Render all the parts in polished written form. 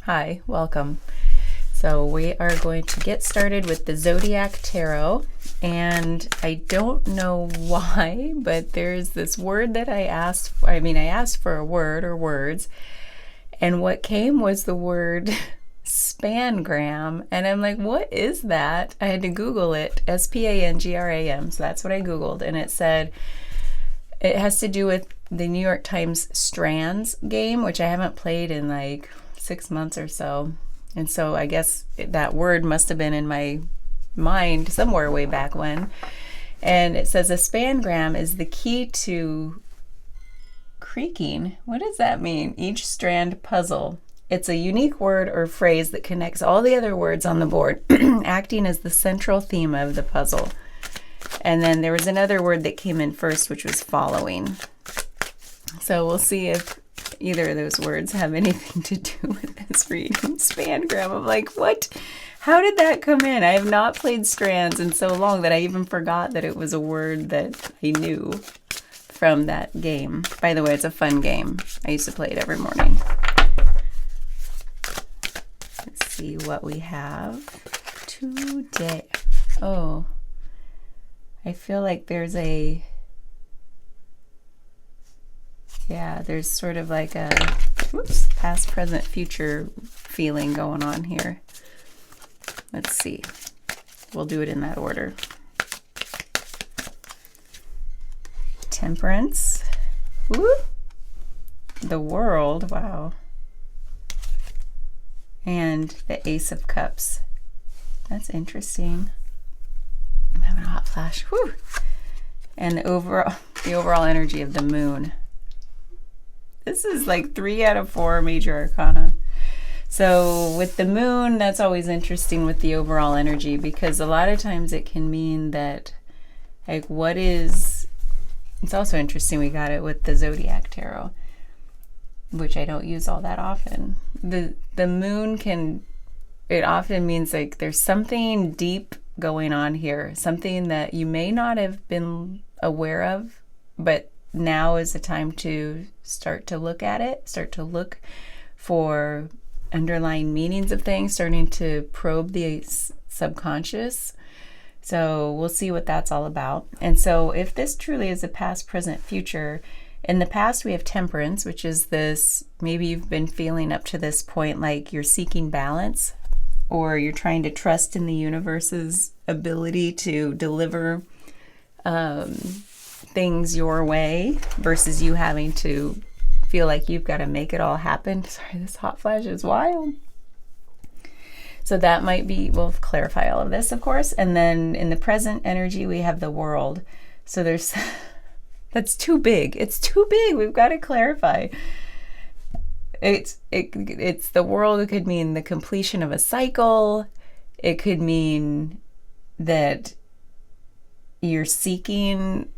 Hi, welcome. So we are going to get started with the Zodiac Tarot, and I don't know why, but there's this word that I asked for. I asked for a word or words, and what came was the word spangram, and I'm like, what is that? I had to Google it, SPANGRAM, so that's what I Googled, and it said it has to do with the New York Times Strands game, which I haven't played in like 6 months or so. And so I guess that word must have been in my mind somewhere way back when. And it says a spangram is the key to creaking. What does that mean? Each strand puzzle. It's a unique word or phrase that connects all the other words on the board, acting as the central theme of the puzzle. And then there was another word that came in first, which was following. So we'll see if either of those words have anything to do with this reading. Spangram. I'm like, what? How did that come in? I have not played Strands in so long that I even forgot that it was a word that I knew from that game. By the way, it's a fun game. I used to play it every morning. Let's see what we have today. Oh, I feel like there's there's sort of like a past, present, future feeling going on here. Let's see. We'll do it in that order. Temperance. Woo! The World. Wow. And the Ace of Cups. That's interesting. I'm having a hot flash. Woo! And the overall energy of the Moon. This is like 3 out of 4 major arcana. So with the Moon, that's always interesting with the overall energy, because a lot of times it can mean that, like, it's also interesting we got it with the Zodiac Tarot, which I don't use all that often. The Moon it often means like there's something deep going on here, something that you may not have been aware of, but now is the time to start to look at it, start to look for underlying meanings of things, starting to probe the subconscious. So we'll see what that's all about. And so if this truly is a past, present, future, in the past we have Temperance, which is this, maybe you've been feeling up to this point like you're seeking balance, or you're trying to trust in the universe's ability to deliver things your way versus you having to feel like you've got to make it all happen. Sorry, this hot flash is wild. So that might be, we'll clarify all of this, of course. And then in the present energy, we have the World. So there's, that's too big. It's too big. We've got to clarify. It's the World. It could mean the completion of a cycle. It could mean that you're seeking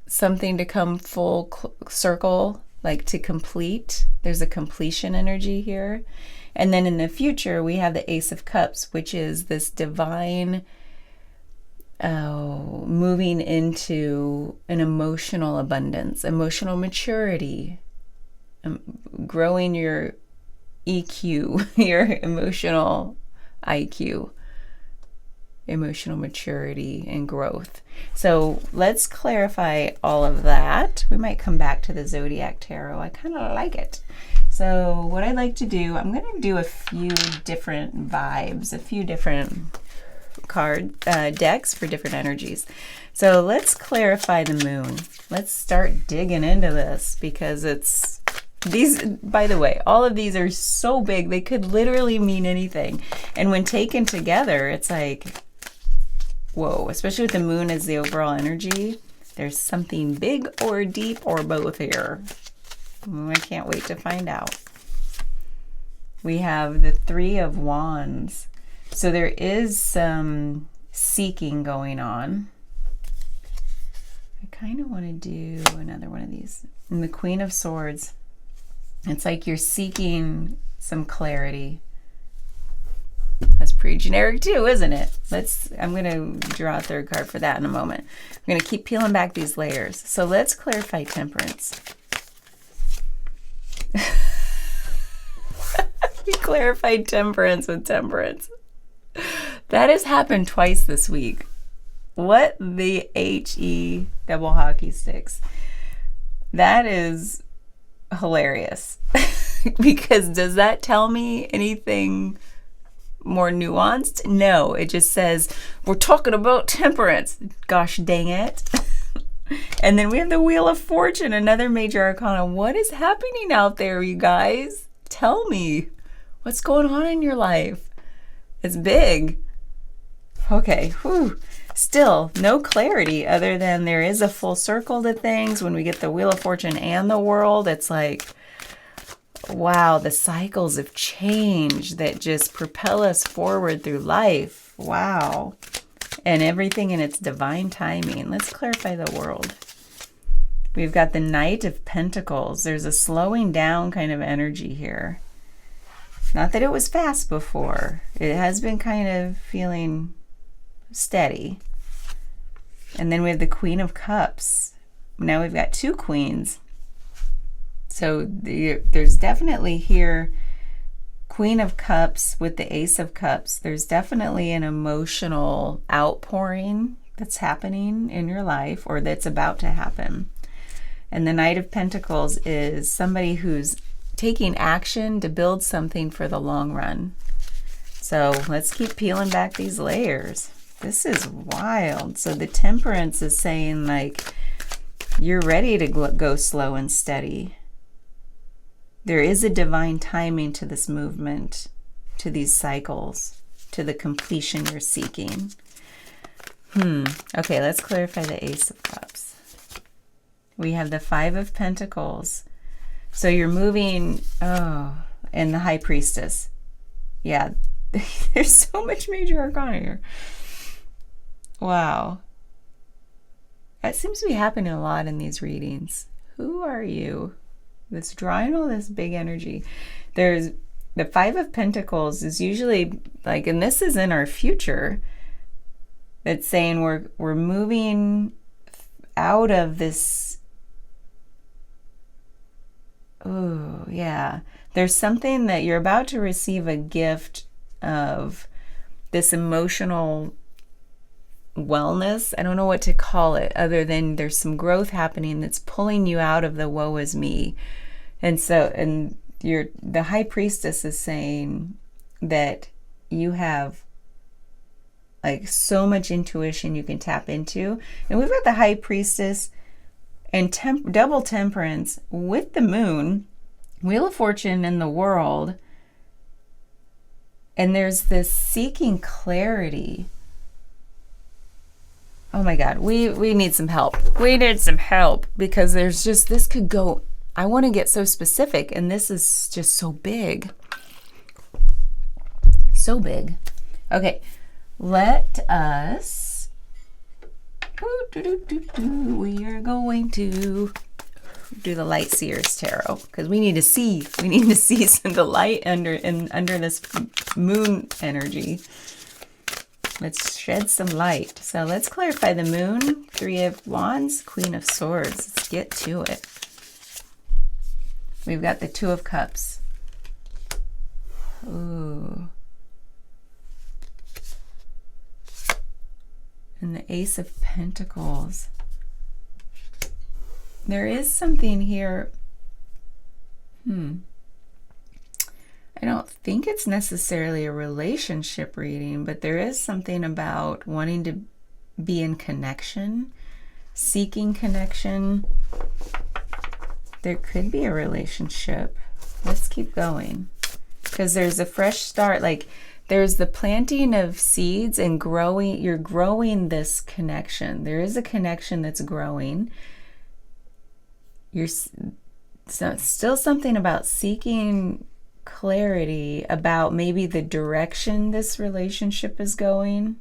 something to come full circle, like to complete. There's a completion energy here. And then in the future, we have the Ace of Cups, which is this divine moving into an emotional abundance, emotional maturity, growing your EQ, your emotional IQ, emotional maturity and growth. So let's clarify all of that. We might come back to the Zodiac Tarot. I kind of like it. So what I'd like to do, I'm going to do a few different vibes, a few different card decks for different energies. So let's clarify the Moon. Let's start digging into this, because these, by the way, all of these are so big, they could literally mean anything. And when taken together, it's like, whoa, especially with the Moon as the overall energy, there's something big or deep or both here. I can't wait to find out. We have the Three of Wands. So there is some seeking going on. I kind of want to do another one of these. And the Queen of Swords. It's like you're seeking some clarity. That's pretty generic too, isn't it? I'm going to draw a third card for that in a moment. I'm going to keep peeling back these layers. So let's clarify Temperance. We clarified temperance with temperance. That has happened twice this week. What the HE double hockey sticks. That is hilarious. Because does that tell me anything more nuanced? No, it just says we're talking about temperance. Gosh dang it. And then we have the Wheel of Fortune, another major arcana. What is happening out there, you guys? Tell me. What's going on in your life? It's big. Okay, whew. Still, no clarity other than there is a full circle to things. When we get the Wheel of Fortune and the World, it's like, wow, the cycles of change that just propel us forward through life. Wow. And everything in its divine timing. Let's clarify the World. We've got the Knight of Pentacles. There's a slowing down kind of energy here. Not that it was fast before. It has been kind of feeling steady. And then we have the Queen of Cups. Now we've got two queens. So there's definitely here Queen of Cups with the Ace of Cups. There's definitely an emotional outpouring that's happening in your life, or that's about to happen. And the Knight of Pentacles is somebody who's taking action to build something for the long run. So let's keep peeling back these layers. This is wild. So the Temperance is saying, like, you're ready to go slow and steady. There is a divine timing to this movement, to these cycles, to the completion you're seeking. Okay, let's clarify the Ace of Cups. We have the Five of Pentacles. So you're moving, and the High Priestess. Yeah, there's so much major arcana here. Wow. That seems to be happening a lot in these readings. Who are you? That's drawing all this big energy. There's the Five of Pentacles is usually like, and this is in our future, that's saying we're moving out of this. Oh, yeah. There's something that you're about to receive, a gift of this emotional wellness. I don't know what to call it other than there's some growth happening that's pulling you out of the woe is me. And so, and the High Priestess is saying that you have like so much intuition you can tap into. And we've got the High Priestess and double Temperance with the Moon, Wheel of Fortune, and the World. And there's this seeking clarity. Oh my God, we need some help. We need some help, because there's just, this could go, I want to get so specific, and this is just so big. So big. Okay, let us, we are going to do the Light Seers Tarot, because we need to see some of the light under this moon energy. Let's shed some light. So let's clarify the Moon, Three of Wands, Queen of Swords. Let's get to it. We've got the Two of Cups. Ooh. And the Ace of Pentacles. There is something here. I don't think it's necessarily a relationship reading, but there is something about wanting to be in connection, seeking connection. There could be a relationship. Let's keep going, because there's a fresh start. Like, there's the planting of seeds and growing. You're growing this connection. There is a connection that's growing. So still something about seeking clarity about maybe the direction this relationship is going.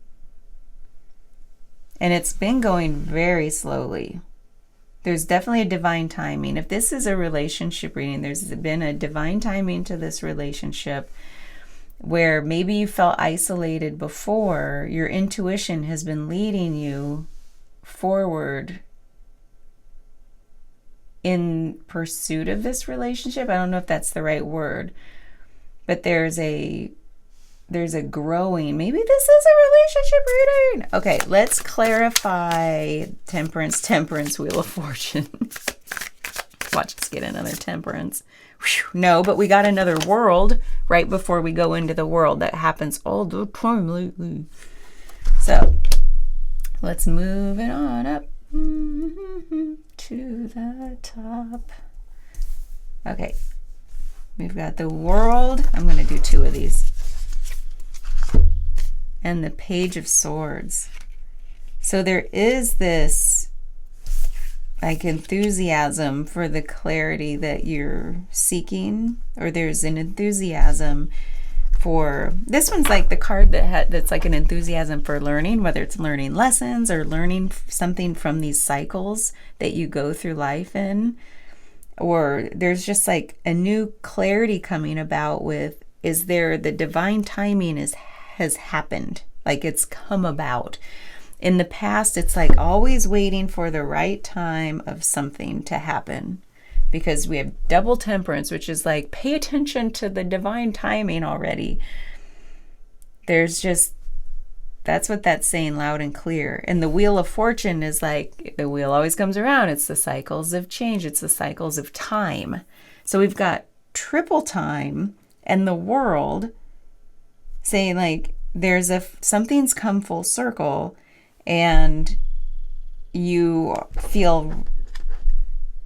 And it's been going very slowly. There's definitely a divine timing. If this is a relationship reading, there's been a divine timing to this relationship where maybe you felt isolated before. Your intuition has been leading you forward in pursuit of this relationship. I don't know if that's the right word, but there's a growing, maybe this is a relationship reading. Okay, let's clarify temperance, Wheel of Fortune. Watch us get another temperance. Whew, no, but we got another world right before we go into the world. That happens all the time lately. So let's move it on up to the top. Okay, we've got the world. I'm going to do 2 of these. And the Page of Swords. So there is this like enthusiasm for the clarity that you're seeking, or there's an enthusiasm for, this one's like the card that's like an enthusiasm for learning, whether it's learning lessons or learning something from these cycles that you go through life in, or there's just like a new clarity coming about with, is there, the divine timing has happened, like it's come about. In the past, it's like always waiting for the right time of something to happen, because we have double temperance, which is like, pay attention to the divine timing already. There's just, that's what that's saying loud and clear. And the Wheel of Fortune is like, the wheel always comes around. It's the cycles of change. It's the cycles of time. So we've got triple time and the world saying like, something's come full circle, and you feel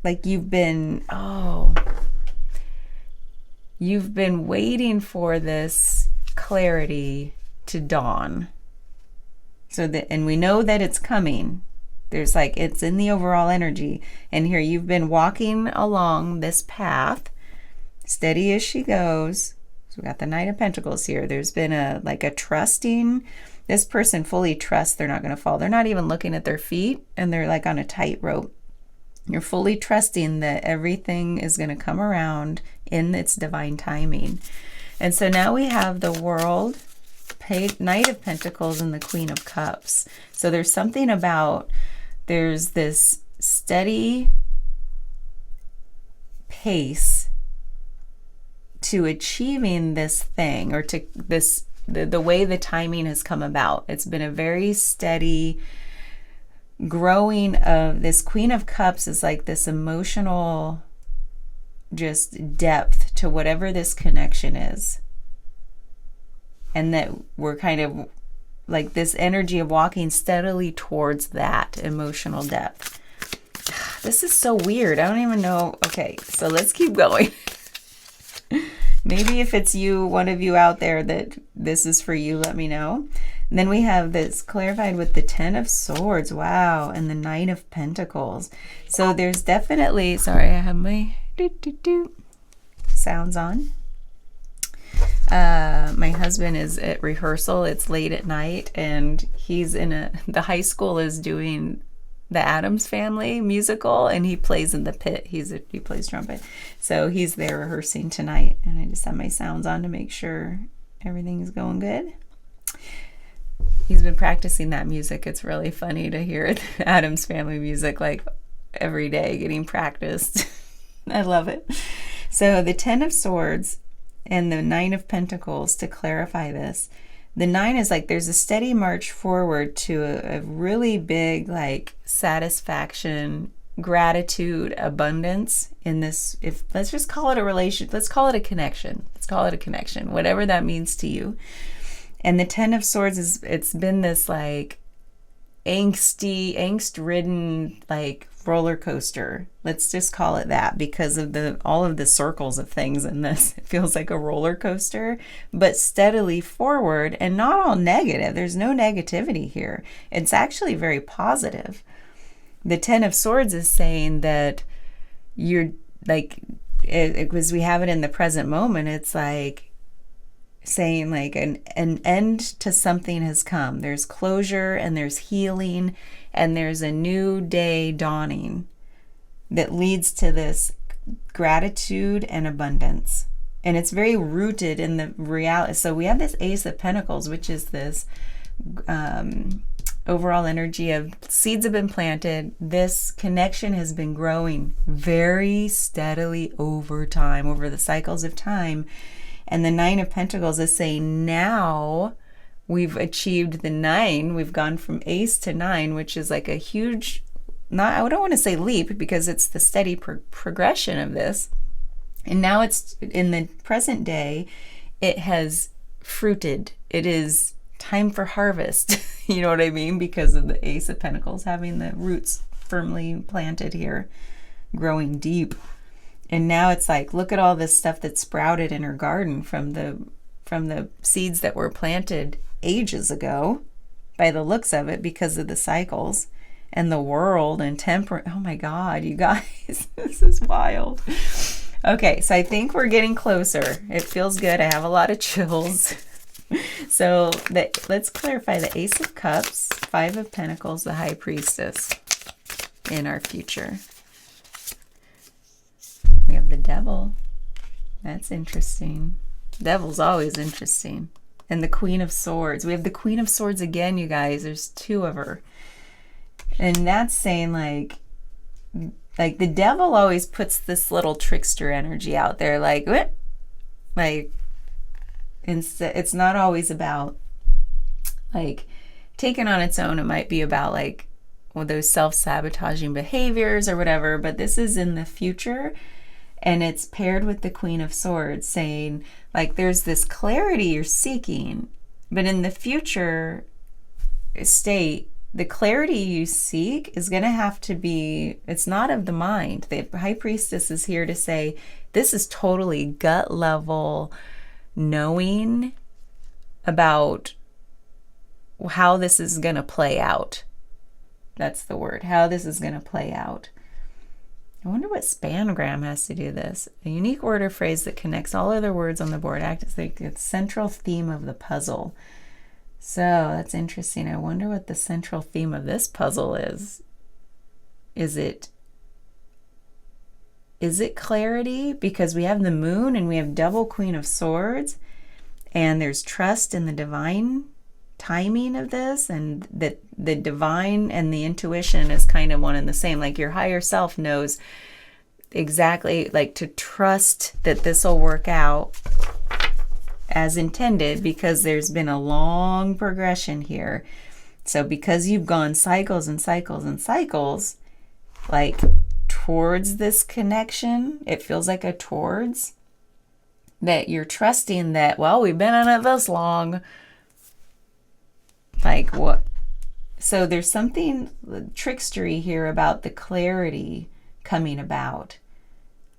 like you've been waiting for this clarity to dawn. And we know that it's coming. There's like, it's in the overall energy. And here you've been walking along this path, steady as she goes. So we got the Knight of Pentacles here. There's been a trusting. This person fully trusts they're not going to fall. They're not even looking at their feet, and they're like on a tightrope. You're fully trusting that everything is going to come around in its divine timing. And so now we have the World, Knight of Pentacles, and the Queen of Cups. So there's something about, there's this steady pace to achieving this thing, or to this, the way the timing has come about. It's been a very steady growing of this. Queen of Cups is like this emotional just depth to whatever this connection is. And that we're kind of like this energy of walking steadily towards that emotional depth. This is so weird. I don't even know. Okay, so let's keep going. Maybe if it's you, one of you out there, that this is for you, let me know. And then we have this clarified with the 10 of Swords. Wow. And the Knight of Pentacles. So there's definitely, sorry, I have my sounds on. My husband is at rehearsal. It's late at night, and he's the high school is doing the Addams Family musical, and he plays in the pit. He plays trumpet. So he's there rehearsing tonight, and I just have my sounds on to make sure everything is going good. He's been practicing that music. It's really funny to hear the Addams Family music like every day, getting practiced. I love it. So the 10 of Swords and the 9 of Pentacles, to clarify this. The 9 is like there's a steady march forward to a really big like satisfaction, gratitude, abundance in this. If let's just call it a relation, let's call it a connection. Let's call it a connection, whatever that means to you. And the 10 of Swords it's been this like angst-ridden like roller coaster. Let's just call it that, because of all of the circles of things in this. It feels like a roller coaster, but steadily forward, and not all negative. There's no negativity here. It's actually very positive. The 10 of Swords is saying that you're like, because we have it in the present moment, it's like saying like an end to something has come. There's closure, and there's healing, and there's a new day dawning that leads to this gratitude and abundance. And it's very rooted in the reality. So we have this Ace of Pentacles, which is this overall energy of seeds have been planted. This connection has been growing very steadily over time, over the cycles of time. And the Nine of Pentacles is saying now we've achieved the 9. We've gone from Ace to 9, which is like a huge, I don't want to say leap because it's the steady progression of this. And now it's in the present day, it has fruited. It is time for harvest. You know what I mean? Because of the Ace of Pentacles having the roots firmly planted here, growing deep. And now it's like, look at all this stuff that sprouted in her garden from the seeds that were planted ages ago, by the looks of it, because of the cycles and the world and temperament. Oh my God, you guys, this is wild. Okay, so I think we're getting closer. It feels good. I have a lot of chills. So let's clarify the Ace of Cups, Five of Pentacles, the High Priestess in our future. We have the Devil. That's interesting. Devil's always interesting. And the Queen of Swords. We have the Queen of Swords again, you guys. There's 2 of her. And that's saying like the devil always puts this little trickster energy out there, like, what? Like, it's not always about like taken on its own. It might be about like, well, those self-sabotaging behaviors or whatever, but this is in the future. And it's paired with the Queen of Swords, saying like there's this clarity you're seeking, but in the future state, the clarity you seek is going to have to be, it's not of the mind. The High Priestess is here to say this is totally gut level knowing about how this is going to play out. That's the word, how this is going to play out. I wonder what spanagram has to do with this. A unique word or phrase that connects all other words on the board acts as like the central theme of the puzzle. So that's interesting. I wonder what the central theme of this puzzle is. Is it clarity? Because we have the Moon and we have double Queen of Swords, and there's trust in the divine timing of this, and that the divine and the intuition is kind of one and the same. Like your higher self knows exactly, like, to trust that this will work out as intended, because there's been a long progression here. So because you've gone cycles and cycles and cycles, like towards this connection, it feels like a towards, that you're trusting that, well, we've been on it this long. Like what? So there's something trickstery here about the clarity coming about.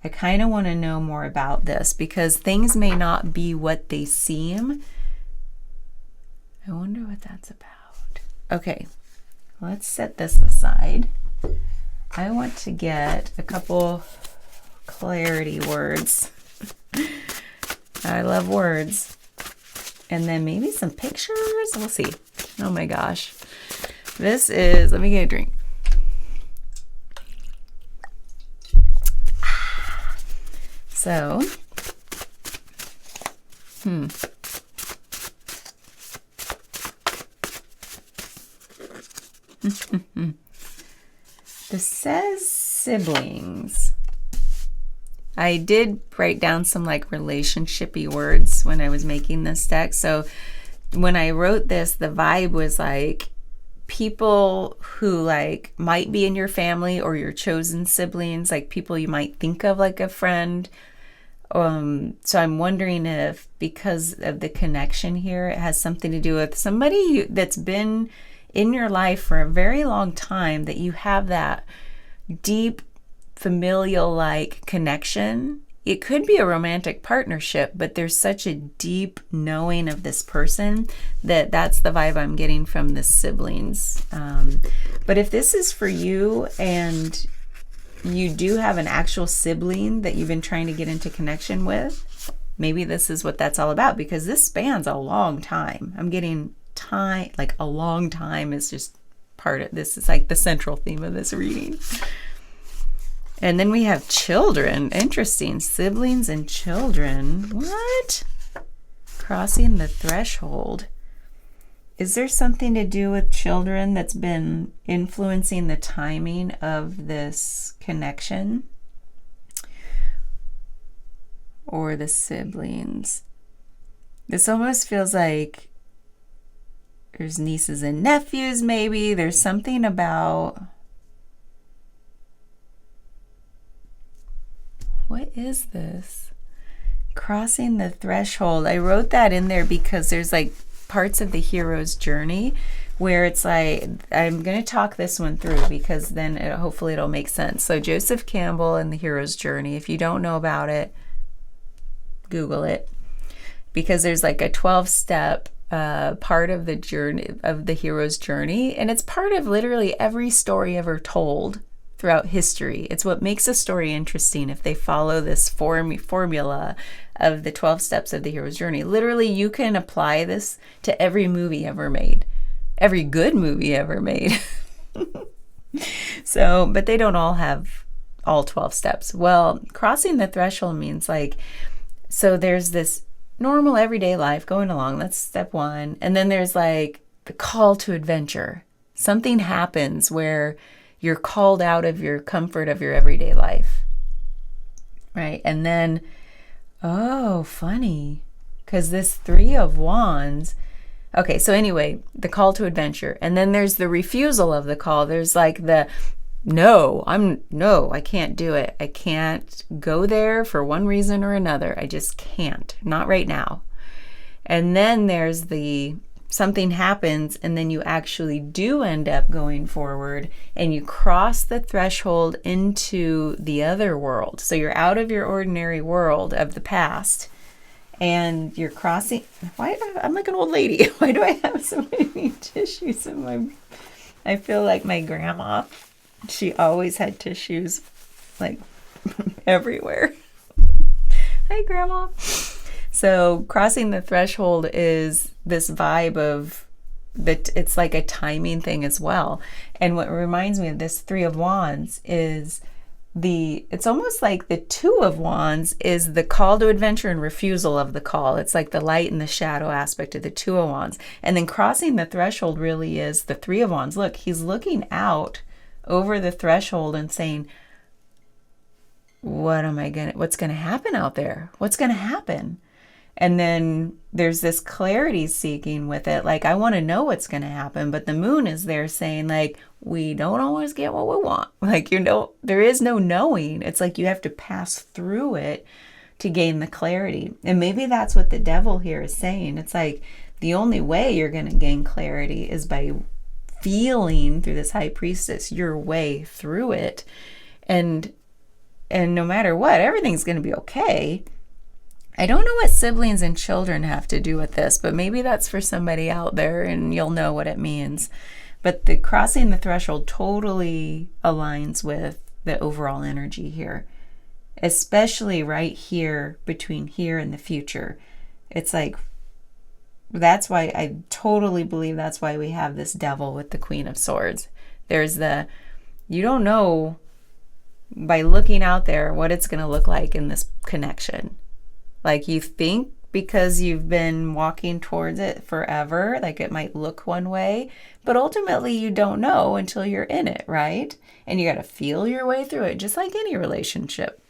I kind of want to know more about this because things may not be what they seem. I wonder what that's about. Okay, let's set this aside. I want to get a couple clarity words. I love words. And then maybe some pictures. We'll see. Oh my gosh. This is, let me get a drink. So, this says siblings. I did write down some like relationshipy words when I was making this deck. So when I wrote this, the vibe was like people who like might be in your family or your chosen siblings, like people you might think of like a friend. So I'm wondering if, because of the connection here, it has something to do with somebody that's been in your life for a very long time, that you have that deep familial like connection. It could be a romantic partnership, but there's such a deep knowing of this person that's the vibe I'm getting from the siblings. But if this is for you and you do have an actual sibling that you've been trying to get into connection with, maybe this is what that's all about, because this spans a long time. I'm getting time, like a long time is just part of this. Is like the central theme of this reading. And then we have children. Interesting. Siblings and children. What? Crossing the threshold. Is there something to do with children that's been influencing the timing of this connection? Or the siblings? This almost feels like there's nieces and nephews, maybe. There's something about... What is this? Crossing the threshold. I wrote that in there because there's like parts of the hero's journey where it's like, I'm going to talk this one through because then hopefully it'll make sense. So Joseph Campbell and the hero's journey. If you don't know about it, Google it, because there's like a 12-step part of the journey of the hero's journey, and it's part of literally every story ever told throughout history. It's what makes a story interesting if they follow this formula of the 12 steps of the hero's journey. Literally, you can apply this to every movie ever made, every good movie ever made. So, but they don't all have all 12 steps. Well, crossing the threshold means like, so there's this normal everyday life going along. That's step one. And then there's like the call to adventure. Something happens where you're called out of your comfort of your everyday life, right? And then, oh, funny, because this 3 of Wands, okay, so anyway, the call to adventure. And then there's the refusal of the call. There's like the, no, I can't do it. I can't go there for one reason or another. I just can't, not right now. And then there's the something happens and then you actually do end up going forward and you cross the threshold into the other world. So you're out of your ordinary world of the past and you're crossing. Why? I'm like an old lady. Why do I have so many tissues in my... I feel like my grandma. She always had tissues like everywhere. Hi, Grandma. So crossing the threshold is this vibe of that. It's like a timing thing as well. And what reminds me of this 3 of Wands is it's almost like the 2 of Wands is the call to adventure and refusal of the call. It's like the light and the shadow aspect of the 2 of Wands. And then crossing the threshold really is the 3 of Wands. Look, he's looking out over the threshold and saying, what's going to happen out there? What's going to happen? And then there's this clarity seeking with it. Like, I want to know what's going to happen. But the moon is there saying, like, we don't always get what we want. Like, there is no knowing. It's like you have to pass through it to gain the clarity. And maybe that's what the devil here is saying. It's like the only way you're going to gain clarity is by feeling through this high priestess your way through it. And no matter what, everything's going to be okay. I don't know what siblings and children have to do with this, but maybe that's for somebody out there and you'll know what it means. But the crossing the threshold totally aligns with the overall energy here, especially right here between here and the future. It's like, that's why I totally believe that's why we have this devil with the Queen of Swords. There's you don't know by looking out there what it's going to look like in this connection. Like, you think because you've been walking towards it forever, like it might look one way, but ultimately you don't know until you're in it, right? And you got to feel your way through it, just like any relationship.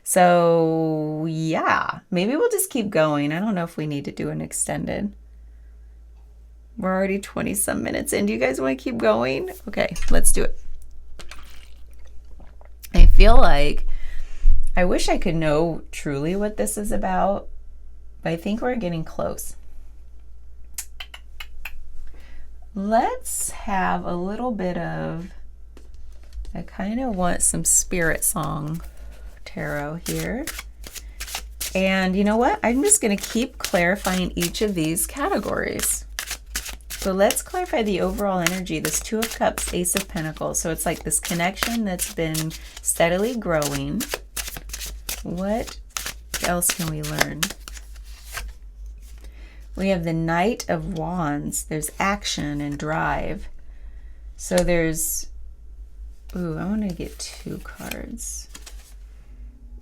So yeah, maybe we'll just keep going. I don't know if we need to do an extended. We're already 20 some minutes in. Do you guys want to keep going? Okay, let's do it. I feel like I wish I could know truly what this is about, but I think we're getting close. Let's have a little bit of, I kind of want some spirit song tarot here. And you know what? I'm just going to keep clarifying each of these categories. So let's clarify the overall energy. This 2 of Cups, Ace of Pentacles. So it's like this connection that's been steadily growing. What else can we learn? We have the Knight of Wands. There's action and drive. So there's, ooh, I want to get 2 cards.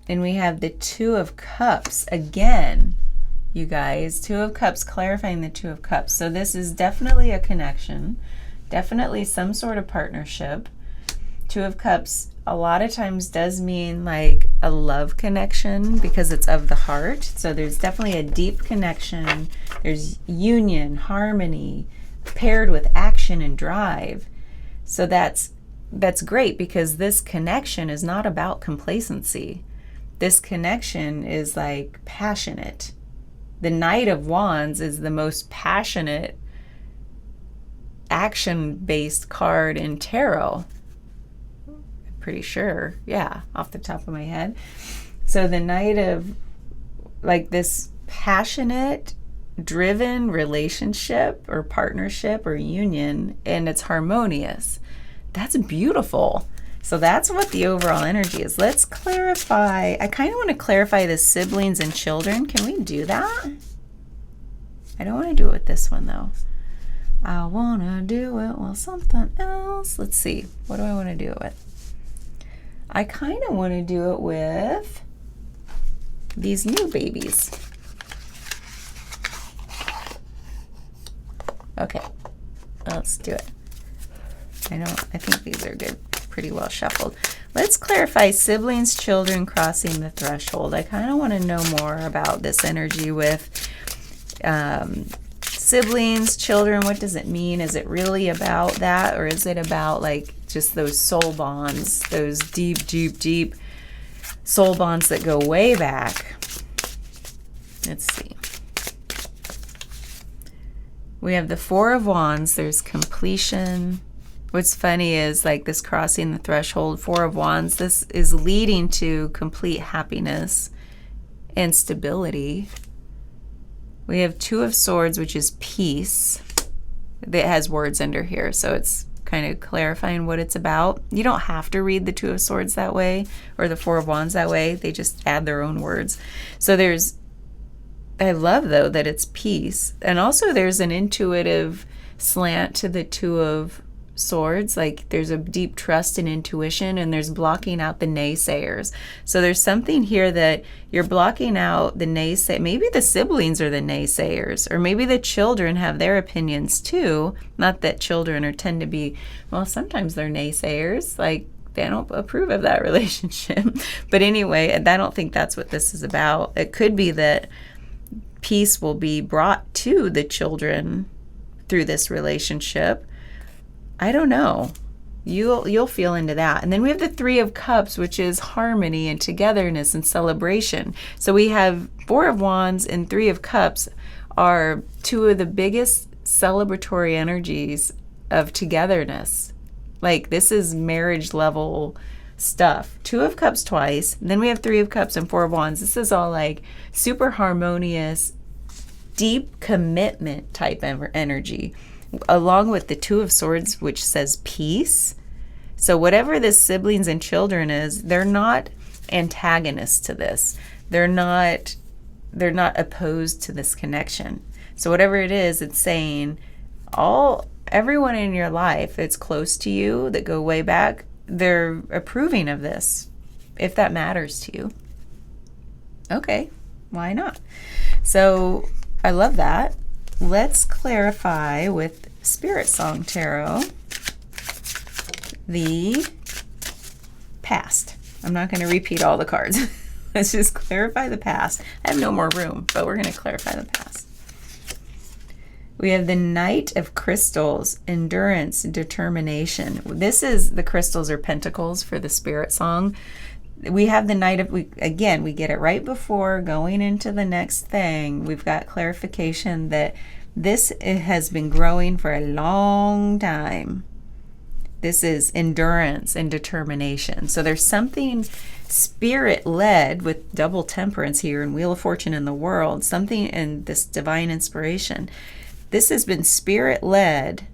And we have the 2 of Cups again, you guys. 2 of Cups, clarifying the 2 of Cups. So this is definitely a connection, definitely some sort of partnership. 2 of Cups a lot of times does mean like a love connection because it's of the heart. So there's definitely a deep connection. There's union, harmony, paired with action and drive. So that's great because this connection is not about complacency. This connection is like passionate. The Knight of Wands is the most passionate, action-based card in tarot. I'm pretty sure. Yeah, off the top of my head. So the Knight of, like, this passionate, driven relationship or partnership or union, and it's harmonious. That's beautiful. So that's what the overall energy is. Let's clarify. I kind of want to clarify the siblings and children. Can we do that? I don't want to do it with this one, though. I want to do it with something else. Let's see. What do I want to do it with? I kind of want to do it with these new babies. Okay. Let's do it. I think these are good. Pretty well shuffled. Let's clarify siblings, children crossing the threshold. I kind of want to know more about this energy with siblings, children. What does it mean? Is it really about that, or is it about like just those soul bonds, those deep, deep, deep soul bonds that go way back? Let's see. We have the Four of Wands. There's completion. What's funny is like this crossing the threshold, Four of Wands, this is leading to complete happiness and stability. We have Two of Swords, which is peace. It has words under here, so it's kind of clarifying what it's about. You don't have to read the Two of Swords that way or the Four of Wands that way. They just add their own words. So I love, though, that it's peace. And also there's an intuitive slant to the Two of Swords. Like there's a deep trust in intuition, and there's blocking out the naysayers. So there's something here that you're blocking out the maybe the siblings are the naysayers, or maybe the children have their opinions too. Not that children tend to be, well, sometimes they're naysayers, like they don't approve of that relationship. But anyway, I don't think that's what this is about. It could be that peace will be brought to the children through this relationship. I don't know. You'll feel into that. And then we have the Three of Cups, which is harmony and togetherness and celebration. So we have Four of Wands and Three of Cups are two of the biggest celebratory energies of togetherness. Like this is marriage level stuff. Two of Cups twice. Then we have Three of Cups and Four of Wands. This is all like super harmonious, deep commitment type energy, along with the Two of Swords, which says peace. So whatever this siblings and children is, they're not antagonists to this. They're not opposed to this connection. So whatever it is, it's saying everyone in your life that's close to you, that go way back, they're approving of this, if that matters to you. Okay, why not? So I love that. Let's clarify with Spirit Song Tarot the past. I'm not going to repeat all the cards. Let's just clarify the past. I have no more room, but we're going to clarify the past. We have the Knight of Crystals, endurance, determination. This is the crystals or pentacles for the Spirit Song. We have the Knight of, we get it right before going into the next thing. We've got clarification that it has been growing for a long time. This is endurance and determination. So there's something spirit-led with double temperance here and Wheel of Fortune in the world, something in this divine inspiration. This has been spirit-led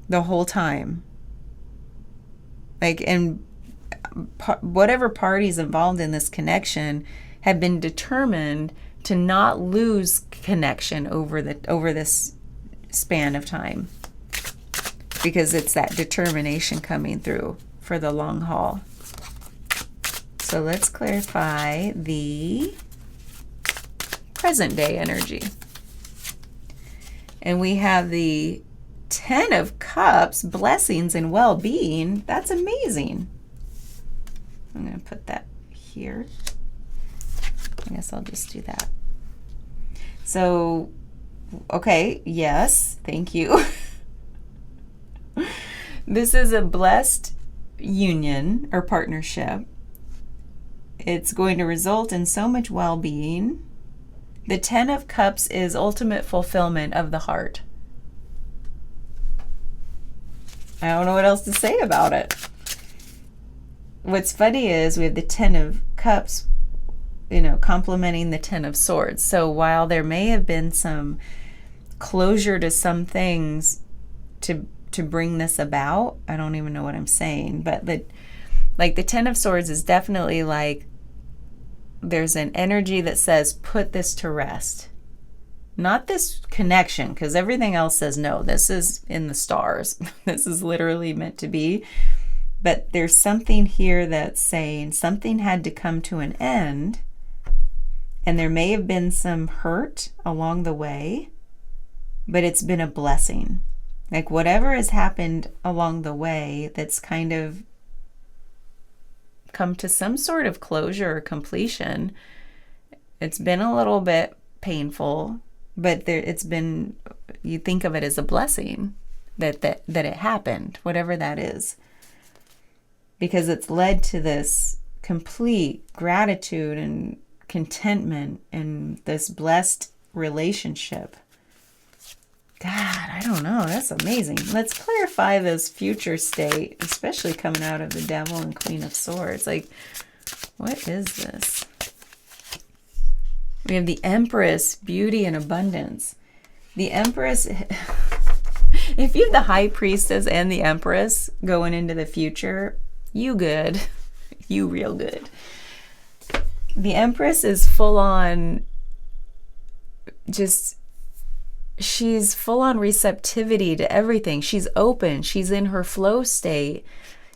the whole time. And whatever parties involved in this connection have been determined to not lose connection over this span of time, because it's that determination coming through for the long haul. So let's clarify the present day energy. And we have the Ten of Cups, blessings and well-being. That's amazing. I'm going to put that here. I guess I'll just do that. So, okay, yes, thank you. This is a blessed union or partnership. It's going to result in so much well-being. The 10 of Cups is ultimate fulfillment of the heart. I don't know what else to say about it. What's funny is we have the 10 of Cups, complementing the 10 of Swords. So while there may have been some closure to some things to bring this about, I don't even know what I'm saying, but the 10 of Swords is definitely like there's an energy that says put this to rest. Not this connection, because everything else says no, this is in the stars. This is literally meant to be. But there's something here that's saying something had to come to an end, and there may have been some hurt along the way, but it's been a blessing. Like whatever has happened along the way that's kind of come to some sort of closure or completion, it's been a little bit painful, but it's been, you think of it as a blessing that it happened, whatever that is. Because it's led to this complete gratitude and contentment and this blessed relationship. God, I don't know. That's amazing. Let's clarify this future state, especially coming out of the Devil and Queen of Swords. Like, what is this? We have the Empress, beauty and abundance. The Empress, if you have the High Priestess and the Empress going into the future, you good. You real good. The Empress is full on she's full on receptivity to everything. She's open. She's in her flow state.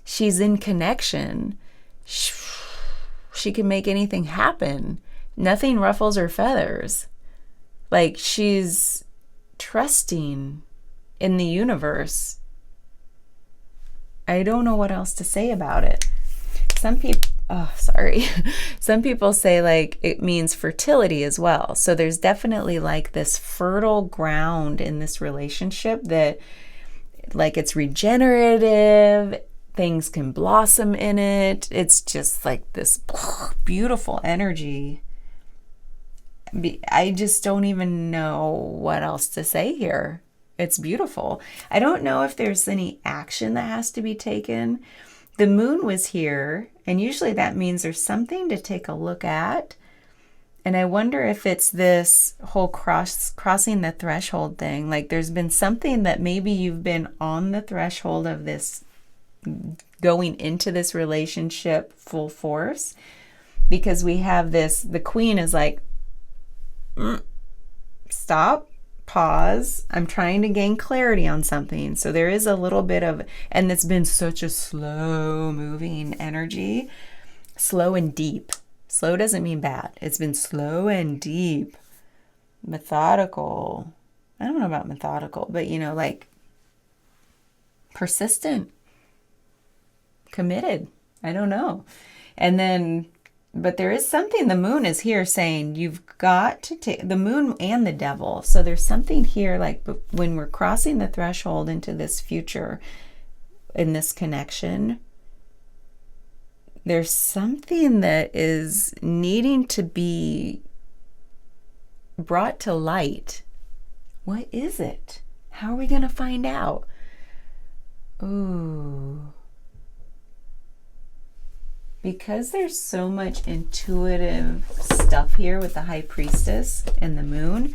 She's in connection. She can make anything happen. Nothing ruffles her feathers. Like she's trusting in the universe. I don't know what else to say about it. Some people say like it means fertility as well. So there's definitely like this fertile ground in this relationship that like it's regenerative, things can blossom in it. It's just like this beautiful energy. I just don't even know what else to say here. It's beautiful. I don't know if there's any action that has to be taken. The moon was here, and usually that means there's something to take a look at. And I wonder if it's this whole crossing the threshold thing. Like there's been something that maybe you've been on the threshold of this, going into this relationship full force. Because we have this, the Queen is like, stop. Pause. I'm trying to gain clarity on something. So there is a little bit of, and it's been such a slow moving energy, slow and deep. Slow doesn't mean bad. It's been slow and deep, methodical. I don't know about methodical, but like persistent, committed. I don't know. And then, but there is something, the moon is here saying you've got to take the moon and the Devil. So there's something here like when we're crossing the threshold into this future, in this connection, there's something that is needing to be brought to light. What is it? How are we going to find out? Ooh. Because there's so much intuitive stuff here with the High Priestess and the moon,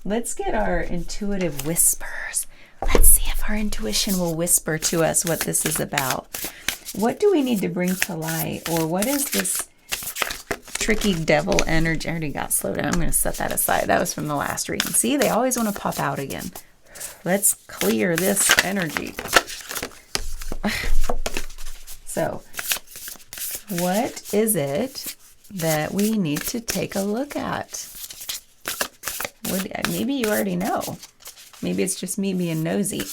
let's get our intuitive whispers. Let's see if our intuition will whisper to us what this is about. What do we need to bring to light? Or what is this tricky devil energy? I already got slowed down. I'm going to set that aside. That was from the last reading. See, they always want to pop out again. Let's clear this energy. So, what is it that we need to take a look at? Maybe you already know. Maybe it's just me being nosy.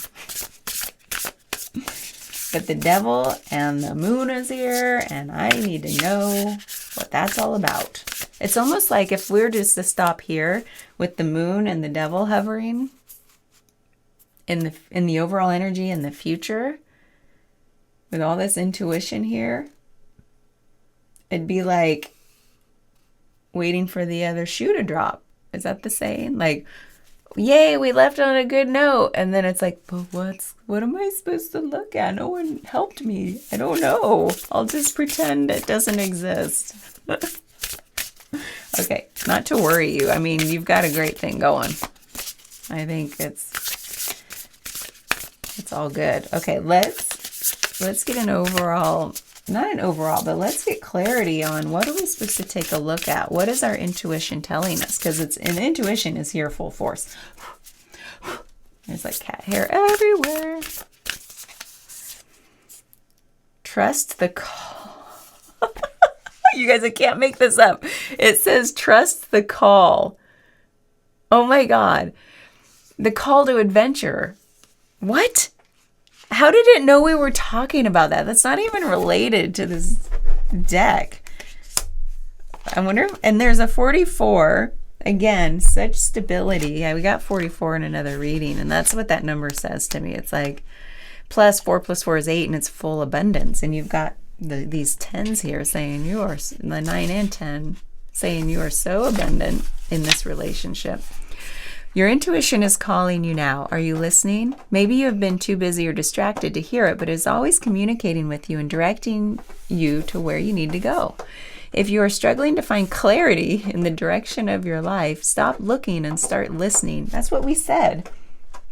But the Devil and the moon is here, and I need to know what that's all about. It's almost like if we were just to stop here with the moon and the devil hovering in the overall energy in the future, with all this intuition here, it'd be like waiting for the other shoe to drop. Is that the saying? Like, yay, we left on a good note. And then it's like, but what am I supposed to look at? No one helped me. I don't know. I'll just pretend it doesn't exist. Okay, not to worry you. I mean, you've got a great thing going. I think it's all good. Okay, let's get an overall, not an overall, but let's get clarity on what are we supposed to take a look at? What is our intuition telling us? Because intuition is here full force. There's like cat hair everywhere. Trust the call. You guys, I can't make this up. It says trust the call. Oh my God. The call to adventure. What? How did it know we were talking about that? That's not even related to this deck. I wonder, and there's a 44. Again, such stability. Yeah, we got 44 in another reading, and that's what that number says to me. It's like plus 4 is 8, and it's full abundance. And you've got these 10s here saying you are, the 9 and 10 saying you are so abundant in this relationship. Your intuition is calling you now. Are you listening? Maybe you have been too busy or distracted to hear it, but it is always communicating with you and directing you to where you need to go. If you are struggling to find clarity in the direction of your life, stop looking and start listening. That's what we said.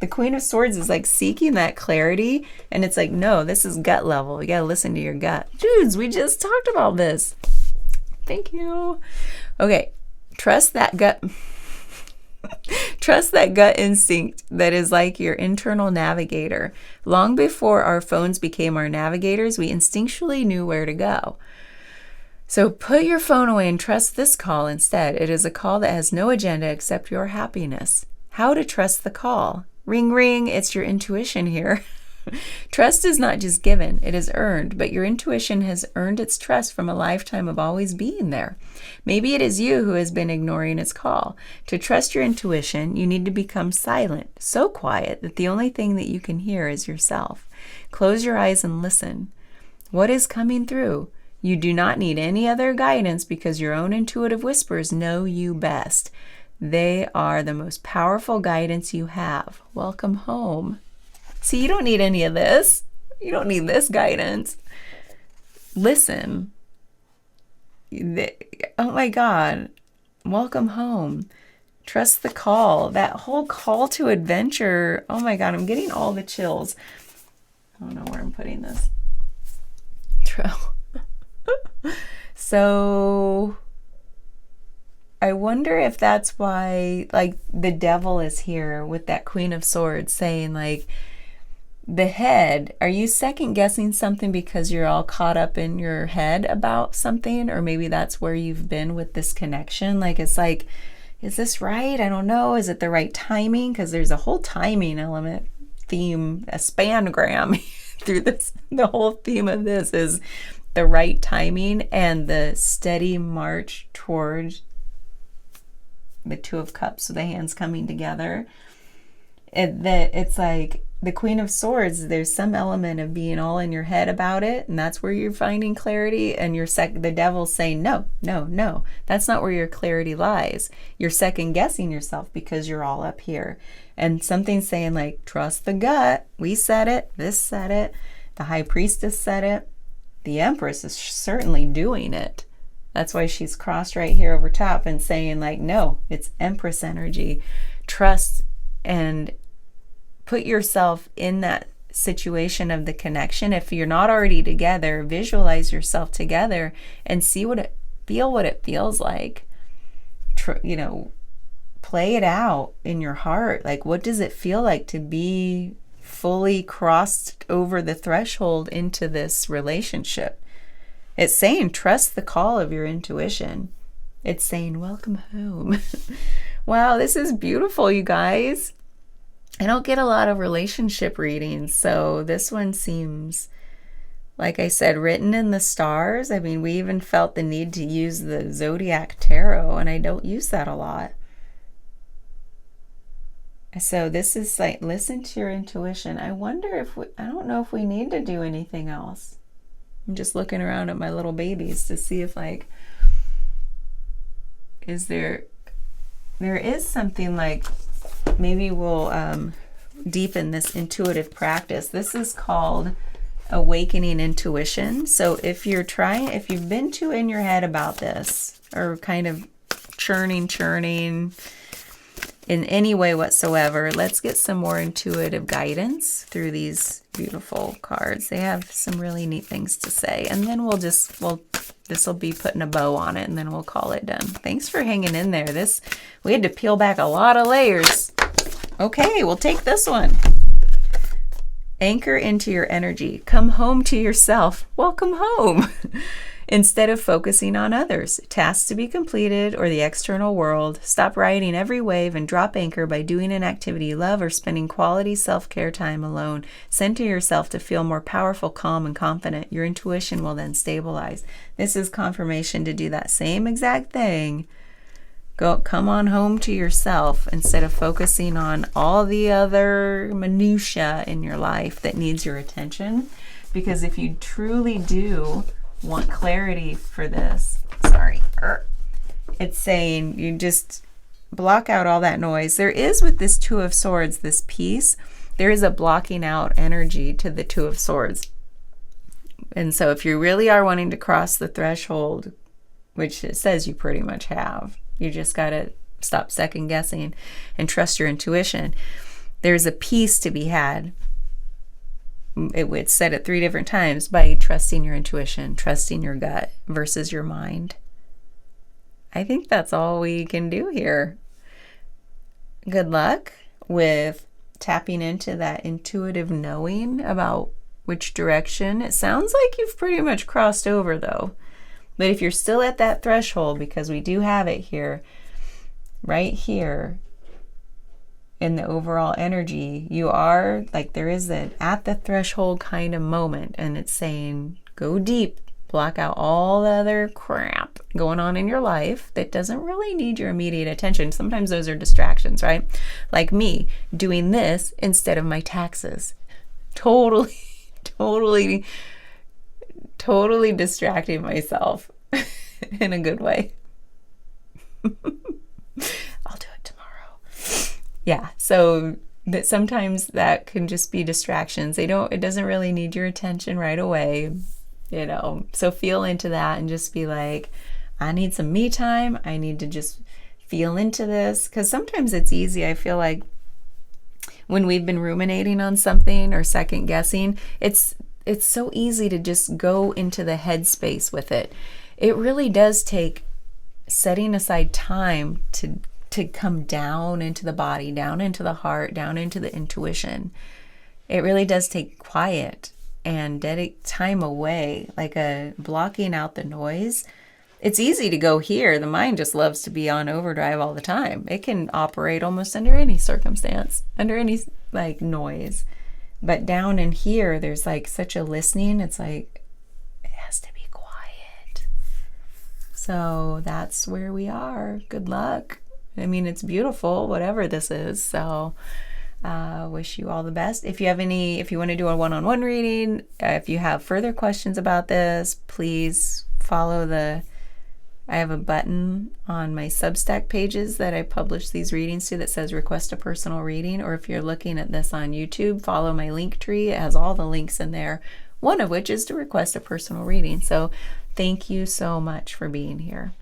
The Queen of Swords is like seeking that clarity, and it's like, no, this is gut level. You got to listen to your gut. Dudes, we just talked about this. Thank you. Okay, trust that gut. Trust that gut instinct that is like your internal navigator. Long before our phones became our navigators, we instinctually knew where to go. So put your phone away and trust this call instead. It is a call that has no agenda except your happiness. How to trust the call? Ring, ring, it's your intuition here. Trust is not just given, it is earned, but your intuition has earned its trust from a lifetime of always being there. Maybe it is you who has been ignoring its call. To trust your intuition, you need to become silent, so quiet that the only thing that you can hear is yourself. Close your eyes and listen. What is coming through? You do not need any other guidance because your own intuitive whispers know you best. They are the most powerful guidance you have. Welcome home. See, you don't need any of this. You don't need this guidance. Listen. Oh my God. Welcome home. Trust the call. That whole call to adventure. Oh my God, I'm getting all the chills. I don't know where I'm putting this. So I wonder if that's why, like, the devil is here with that Queen of Swords saying, like, the head, are you second guessing something because you're all caught up in your head about something? Or maybe that's where you've been with this connection. Like, it's like, is this right? I don't know. Is it the right timing? Because there's a whole timing element theme, a spangram through this. The whole theme of this is the right timing and the steady march towards the Two of Cups, so the hands coming together. It's like the Queen of Swords, there's some element of being all in your head about it, and that's where you're finding clarity, and the devil's saying, no, that's not where your clarity lies. You're second guessing yourself because you're all up here. And something's saying, like, trust the gut. We said it. This said it. The High Priestess said it. The Empress is certainly doing it. That's why she's crossed right here over top and saying, like, no, it's Empress energy. Trust and put yourself in that situation of the connection. If you're not already together, visualize yourself together and see what it feels like. Play it out in your heart. Like, what does it feel like to be fully crossed over the threshold into this relationship? It's saying, trust the call of your intuition. It's saying, welcome home. Wow, this is beautiful, you guys. I don't get a lot of relationship readings, so this one seems like I said, written in the stars. I mean, we even felt the need to use the Zodiac Tarot, and I don't use that a lot. So this is like, listen to your intuition. I wonder if I don't know if we need to do anything else. I'm just looking around at my little babies to see if like, there is something like, maybe we'll deepen this intuitive practice. This is called awakening intuition. So if you've been too in your head about this, or kind of churning in any way whatsoever, let's get some more intuitive guidance through these beautiful cards. They have some really neat things to say. And then this will be putting a bow on it, and then we'll call it done. Thanks for hanging in there. We had to peel back a lot of layers. Okay, we'll take this one. Anchor into your energy. Come home to yourself. Welcome home. Instead of focusing on others, tasks to be completed, or the external world, stop riding every wave and drop anchor by doing an activity you love or spending quality self-care time alone. Center yourself to feel more powerful, calm, and confident. Your intuition will then stabilize. This is confirmation to do that same exact thing. Come on home to yourself instead of focusing on all the other minutia in your life that needs your attention. Because if you truly do want clarity for this, it's saying you just block out all that noise. There is, with this Two of Swords, this peace, there is a blocking out energy to the Two of Swords. And so if you really are wanting to cross the threshold, which it says you pretty much have, you just got to stop second guessing and trust your intuition. There's a peace to be had. It's said it 3 different times, by trusting your intuition, trusting your gut versus your mind. I think that's all we can do here. Good luck with tapping into that intuitive knowing about which direction. It sounds like you've pretty much crossed over though. But if you're still at that threshold, because we do have it here, right here, in the overall energy, you are like, there is an at the threshold kind of moment, and it's saying go deep, block out all the other crap going on in your life that doesn't really need your immediate attention. Sometimes those are distractions, right? Like me doing this instead of my taxes. Totally distracting myself in a good way. I'll do it tomorrow. Yeah, so that sometimes that can just be distractions. It doesn't really need your attention right away, So feel into that and just be like, I need some me time. I need to just feel into this, because sometimes it's easy. I feel like when we've been ruminating on something or second guessing, it's so easy to just go into the headspace with it. It really does take setting aside time to come down into the body, down into the heart, down into the intuition. It really does take quiet and dedicate time away, like a blocking out the noise. It's easy to go here. The mind just loves to be on overdrive all the time. It can operate almost under any circumstance, under any like noise. But down in here, there's like such a listening. It's like, it has to be quiet. So that's where we are. Good luck. I mean, it's beautiful, whatever this is. So wish you all the best. If you want to do a one-on-one reading, if you have further questions about this, please follow I have a button on my Substack pages that I publish these readings to that says request a personal reading. Or if you're looking at this on YouTube, follow my link tree. It has all the links in there, one of which is to request a personal reading. So thank you so much for being here.